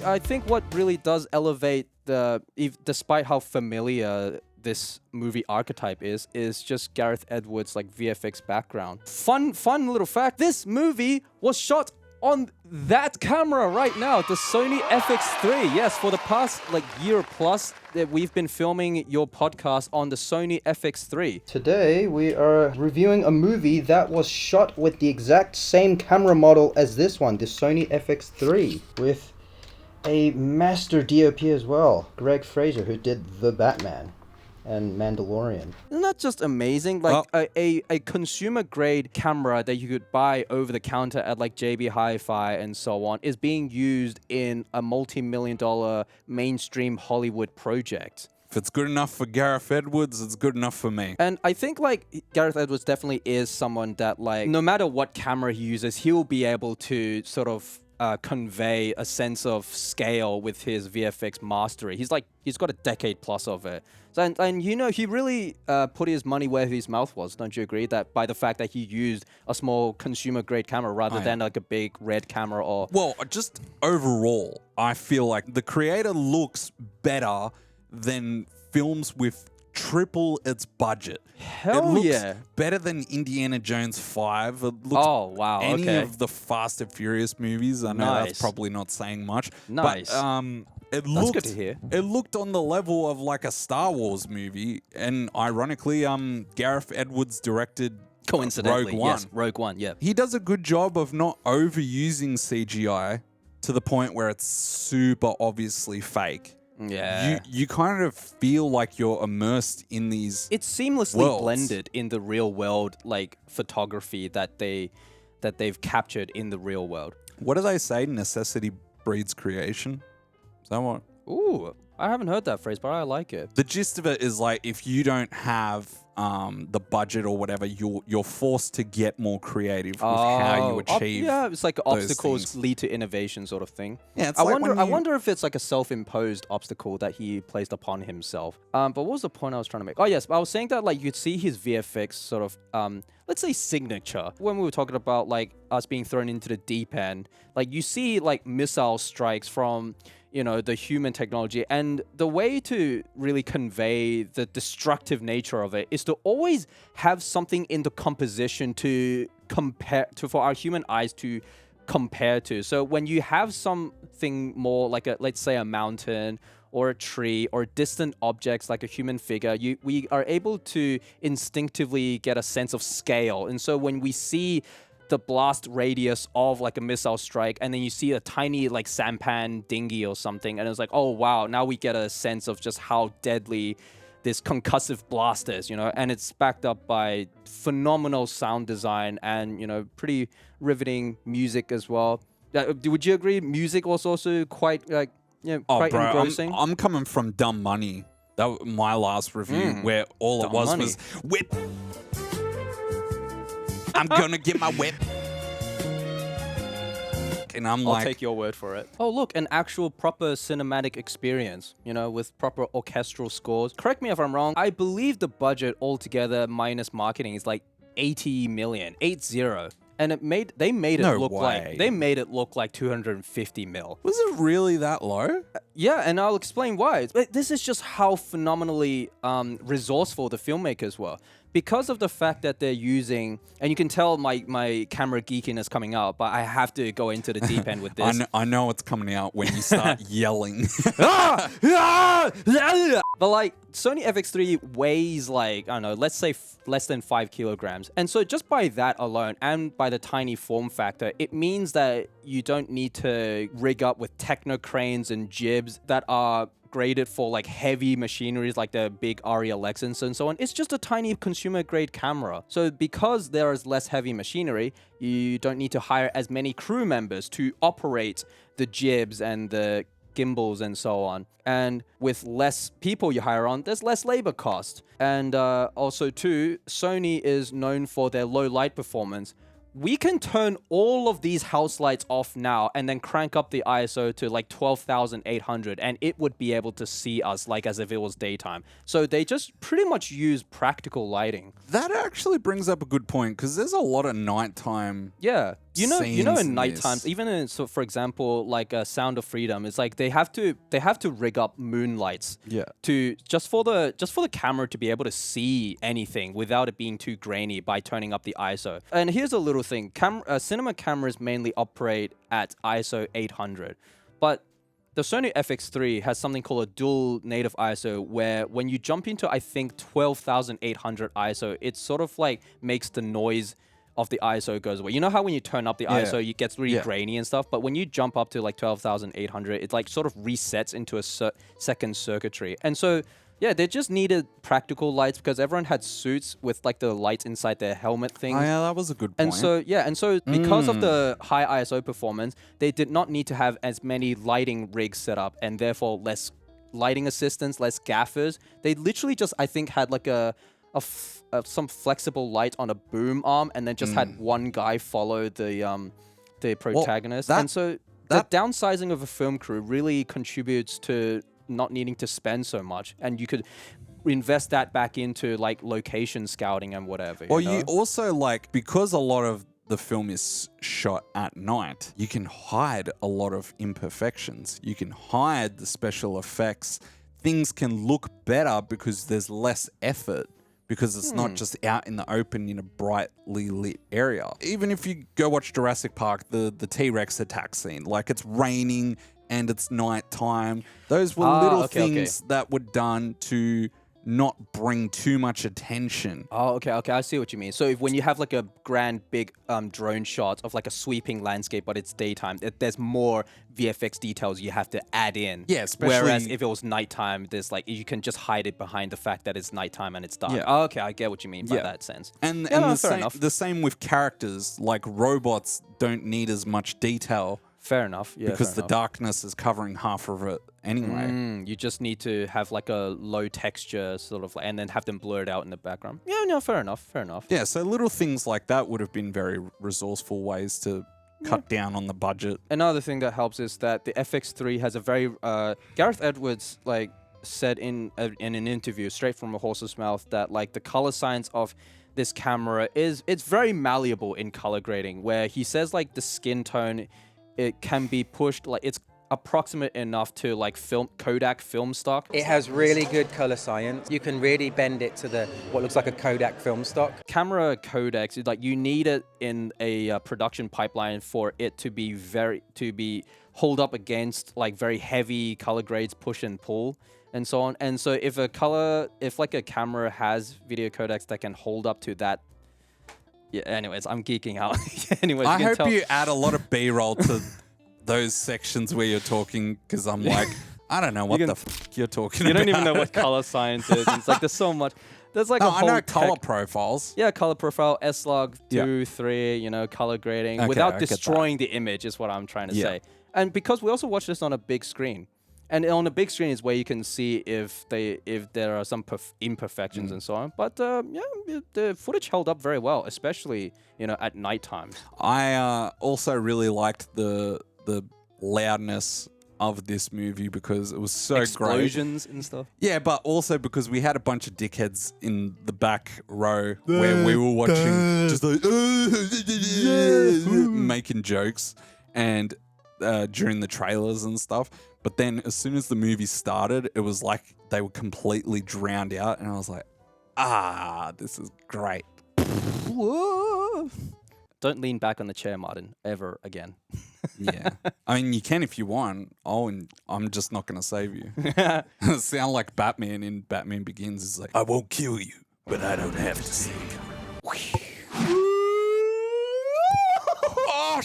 I think what really does elevate despite how familiar this movie archetype is just Gareth Edwards' like VFX background. Fun little fact, this movie was shot on that camera right now, the Sony FX3. Yes, for the past like year plus that we've been filming your podcast on the Sony FX3. Today we are reviewing a movie that was shot with the exact same camera model as this one, the Sony FX3, with a master DOP as well, Greg Fraser, who did The Batman and Mandalorian. Isn't that just amazing? Like a consumer grade camera that you could buy over the counter at like JB Hi-Fi and so on is being used in a multi-million-dollar mainstream Hollywood project. If it's good enough for Gareth Edwards, it's good enough for me. And I think like Gareth Edwards definitely is someone that like no matter what camera he uses, he'll be able to sort of convey a sense of scale with his VFX mastery. He's got a decade plus of it. So, and you know, he really put his money where his mouth was. Don't you agree that by the fact that he used a small consumer grade camera rather than like a big red camera or... Well, just overall, I feel like the creator looks better than films with triple its budget. Hell it looks yeah. better than Indiana Jones 5. It looks any of the Fast and Furious movies. I know that's probably not saying much. Nice. But that's good to hear. It looked on the level of like a Star Wars movie. And ironically, Gareth Edwards directed Coincidentally, Rogue One. yes, Rogue One, yeah. He does a good job of not overusing CGI to the point where it's super obviously fake. Yeah. You kind of feel like you're immersed in these It's seamlessly worlds. blended in the real world, like photography that they've captured in the real world. What do they say? Necessity breeds creation? Is that what? Ooh, I haven't heard that phrase, but I like it. The gist of it is like if you don't have the budget or whatever, you're forced to get more creative with how you achieve. Yeah, it's like obstacles things. lead to innovation sort of thing. Yeah, it's I like wonder. when I you- wonder if it's like a self-imposed obstacle that he placed upon himself. But what was the point I was trying to make? Oh yes, I was saying that like you'd see his VFX sort of let's say signature when we were talking about like us being thrown into the deep end. Like you see like missile strikes from, you know, the human technology, and the way to really convey the destructive nature of it is to always have something in the composition to compare to, for our human eyes to compare to. So when you have something more like let's say a mountain or a tree or distant objects like a human figure, we are able to instinctively get a sense of scale. And so when we see the blast radius of like a missile strike, and then you see a tiny like sampan dinghy or something, and it's like, oh wow, now we get a sense of just how deadly this concussive blast is, you know, and it's backed up by phenomenal sound design and, you know, pretty riveting music as well. Would you agree? Music was also quite like, you know, quite engrossing. I'm coming from Dumb Money. That was my last review where all it was whip. I'm gonna get my whip. And I'll take your word for it. Oh, look, an actual proper cinematic experience, you know, with proper orchestral scores. Correct me if I'm wrong. I believe the budget altogether minus marketing is like 80 million, 80. And they made it look like 250 mil. Was it really that low? Yeah, and I'll explain why. This is just how phenomenally resourceful the filmmakers were. Because of the fact that they're using, and you can tell my camera geekiness coming out, but I have to go into the deep end with this. I know it's coming out when you start yelling. But like Sony FX3 weighs like, I don't know, let's say less than 5 kilograms. And so just by that alone and by the tiny form factor, it means that you don't need to rig up with techno cranes and jibs that are graded for like heavy machineries like the big Arri Alexans and so on. It's just a tiny consumer grade camera. So because there is less heavy machinery, you don't need to hire as many crew members to operate the jibs and the gimbals and so on. And with less people you hire on, there's less labor cost. And also too, Sony is known for their low light performance. We can turn all of these house lights off now and then crank up the ISO to like 12,800 and it would be able to see us like as if it was daytime. So they just pretty much use practical lighting. That actually brings up a good point because there's a lot of nighttime You know, scenes in night times, this. even in, so for example, like Sound of Freedom, it's like they have to rig up moonlights Yeah. to just for the camera to be able to see anything without it being too grainy by turning up the ISO. And here's a little thing: cinema cameras mainly operate at ISO 800, but the Sony FX3 has something called a dual native ISO, where when you jump into, I think, 12,800 ISO, it sort of like makes the noise of the ISO goes away. You know how when you turn up the ISO, it gets really grainy and stuff, but when you jump up to like 12,800, it like sort of resets into a second circuitry. And so, yeah, they just needed practical lights because everyone had suits with like the lights inside their helmet things. Oh, yeah, that was a good point. And so, because of the high ISO performance, they did not need to have as many lighting rigs set up and therefore less lighting assistants, less gaffers. They literally just, I think, had like some flexible light on a boom arm and then just had one guy follow the protagonist. And so the downsizing of a film crew really contributes to not needing to spend so much, and you could invest that back into like location scouting and whatever. Well, you know? you also like, because a lot of the film is shot at night, you can hide a lot of imperfections. You can hide the special effects. Things can look better because there's less effort, because it's not just out in the open in a brightly lit area. Even if you go watch Jurassic Park, the T-Rex attack scene, like it's raining and it's nighttime. Those were little things that were done to not bring too much attention. Oh, okay, I see what you mean. So when you have like a grand big drone shot of like a sweeping landscape, but it's daytime, there's more VFX details you have to add in. Yeah, especially... Whereas if it was nighttime, there's like, you can just hide it behind the fact that it's nighttime and it's dark. Yeah. Oh, okay, I get what you mean by that sense. And fair the same with characters, like robots don't need as much detail. Fair enough. Yeah, because fair the enough. darkness is covering half of it anyway. You just need to have like a low texture sort of, and then have them blurred out in the background. Yeah, no, fair enough. Yeah, so little things like that would have been very resourceful ways to cut down on the budget. Another thing that helps is that the FX3 has a very Gareth Edwards like said in an interview straight from a horse's mouth that like the color science of this camera it's very malleable in color grading, where he says like the skin tone, it can be pushed, like it's approximate enough to like Kodak film stock. It has really good color science. You can really bend it to what looks like a Kodak film stock. Camera codecs, like you need it in a production pipeline for it to be hold up against like very heavy color grades, push and pull and so on. And so if like a camera has video codecs that can hold up to that. Yeah, anyways, I'm geeking out. Anyways, I hope you add a lot of B-roll to those sections where you're talking, because I'm like, I don't know what the f you're talking about. You don't even know what color science is. It's like there's so much. There's like a whole I know color profiles. Yeah, color profile, S-Log 2, 3, you know, color grading, Okay, without I get destroying the image is what I'm trying to say. And because we also watch this on a big screen. And on a big screen is where you can see if there are some imperfections and so on. But the footage held up very well, especially at night times. I also really liked the loudness of this movie because it was so Explosions great. and stuff. Yeah, but also because we had a bunch of dickheads in the back row where we were watching, just like making jokes and during the trailers and stuff. But then as soon as the movie started, it was like they were completely drowned out. And I was like, this is great. Don't lean back on the chair, Martin, ever again. Yeah. I mean, you can if you want. I'm just not going to save you. Sound like Batman in Batman Begins. Is like, I won't kill you, but I don't have to save you. Oh,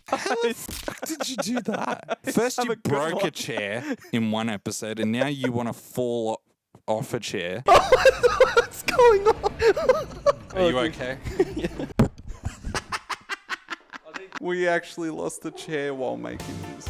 how the fuck did you do that? First you broke a chair in one episode, and now you want to fall off a chair. What's going on? Are you okay? We actually lost the chair while making this.